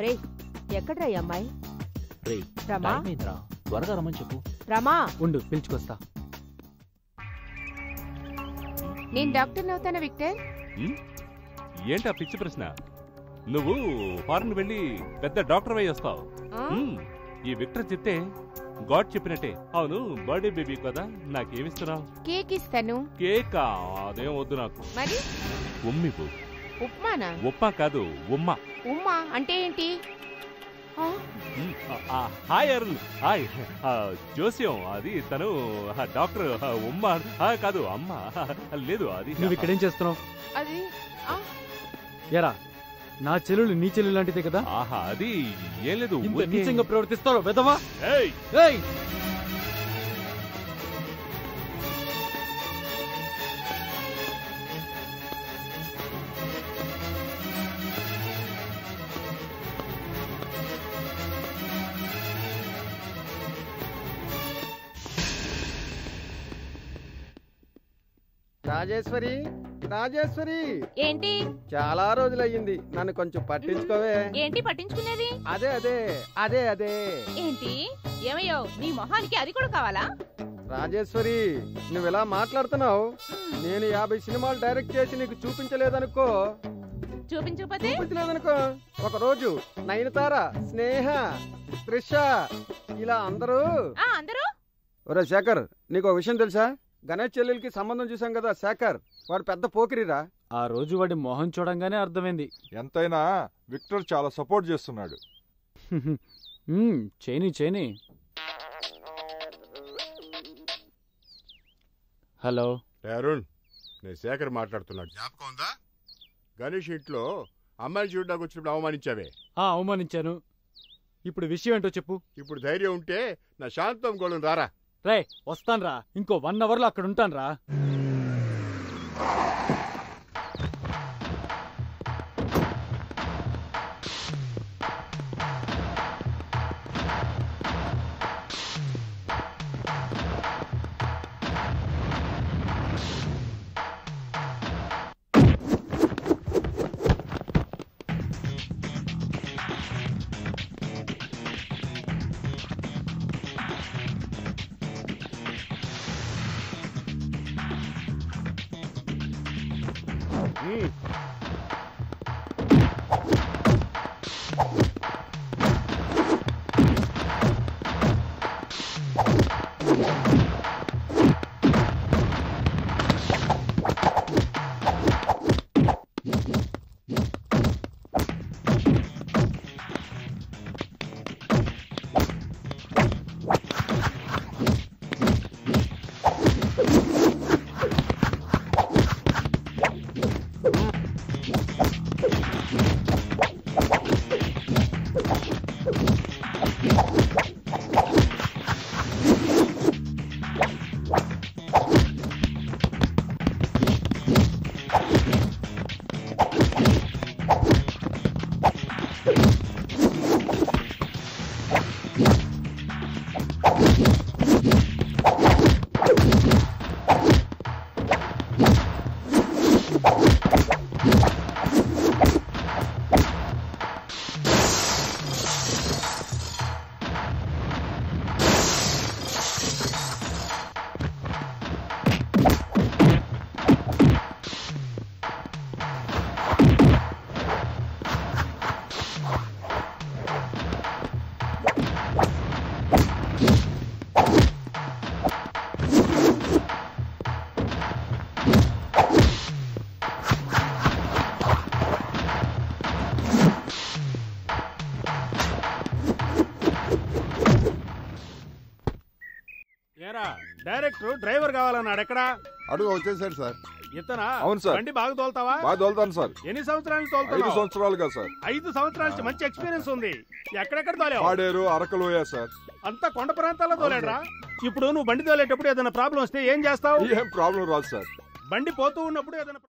రేయ్ ఎక్కడ్రా ఈ అమ్మాయి? రమా త్వరగా రమ్మని చెప్పు. రమా ఉండు పిలుచుకొస్తా. నేను డాక్టర్ అవుతానా విక్టర్? ఏంటా పిచ్చి ప్రశ్న? నువ్వు ఫారెన్ వెళ్ళి పెద్ద డాక్టర్ అయి వస్తావు. ఈ విక్టర్ చెప్తే గాడ్ చెప్పినట్టే. అవును, బర్త్డే బేబీ కదా, నాకేమిస్తున్నావు? కేక్ ఇస్తాను. కేకా? అదేం వద్దు నాకు. మరి ఉమ్మిపు. ఉప్మానా? ఉప్మా కాదు, ఉమ్మా. ఉమ్మా అంటే ఏంటి? హాయ్ అరుణ్. హాయ్. జోస్యం అది తను డాక్టర్. ఉమ్మా కాదు, అమ్మ లేదు. అది నువ్వు ఇక్కడేం చేస్తున్నావు? అది ఎరా నా చెల్లెలు నీ చెల్లెలు లాంటిదే కదా. ఆహా, అది ఏం లేదు. నీచంగా ప్రవర్తిస్తావు వెదవా. రాజేశ్వరి, రాజేశ్వరి. ఏంటి? చాలా రోజులయ్యింది, నన్ను కొంచెం పట్టించుకోవే. ఏంటి పట్టించుకునేది? అదే అదే అదే అదే ఏంటి? ఏమయ్యో, నీ మొహానికి అది కూడా కావాలా? రాజేశ్వరి, నువ్వు ఇలా మాట్లాడుతున్నావు. నేను 50 సినిమాలు డైరెక్ట్ చేసి నీకు చూపించలేదనుకో. చూపించలేదనుకో. ఒక రోజు నయనతార, స్నేహ, త్రిష ఇలా అందరూ. ఒరే శేఖర్, నీకు ఒక విషయం తెలుసా? గణేష్ చెల్లెలకి సంబంధం చూసాం కదా శేఖర్, వాడు పెద్ద పోకిరిరా. ఆ రోజు వాడి మొహం చూడంగానే అర్థమైంది. ఎంతైనా విక్టర్ చాలా సపోర్ట్ చేస్తున్నాడు. చేని. హలో అరుణ్, నేను శేఖర్ మాట్లాడుతున్నాడు. జ్ఞాపకం ఉందా? గణేష్ ఇంట్లో అమ్మాయిని చూడడానికి వచ్చినప్పుడు అవమానించావే. అవమానించాను. ఇప్పుడు విషయం ఏంటో చెప్పు. ఇప్పుడు ధైర్యం ఉంటే నా శాంతం గోళం రారా. రే వస్తాన్రా, ఇంకో 1 అవర్లో అక్కడ ఉంటాన్రా. డైరెక్టర్ డ్రైవర్ కావాలన్నాడు. ఎక్కడ అడుగు వచ్చేసాడు సార్. ఇతనా? అవును సార్. బండి బాగా తోలుతావా? బాగా తోలుతాను సార్. ఎన్ని సంవత్సరాలు 5 సంవత్సరాలుగా సార్. 5 సంవత్సరాల నుంచి మంచి ఎక్స్పీరియన్స్ ఉంది. ఎక్కడెక్కడ తోలేవు? పాడేరు, అరకలోయ సార్. అంతా కొండ ప్రాంతాల్లో తోలేడరా. ఇప్పుడు నువ్వు బండి తోలేటప్పుడు ఏదైనా ప్రాబ్లం వస్తే ఏం చేస్తావు? ఏం ప్రాబ్లం రాదు సార్. బండి పోతూ ఉన్నప్పుడు ఏదైనా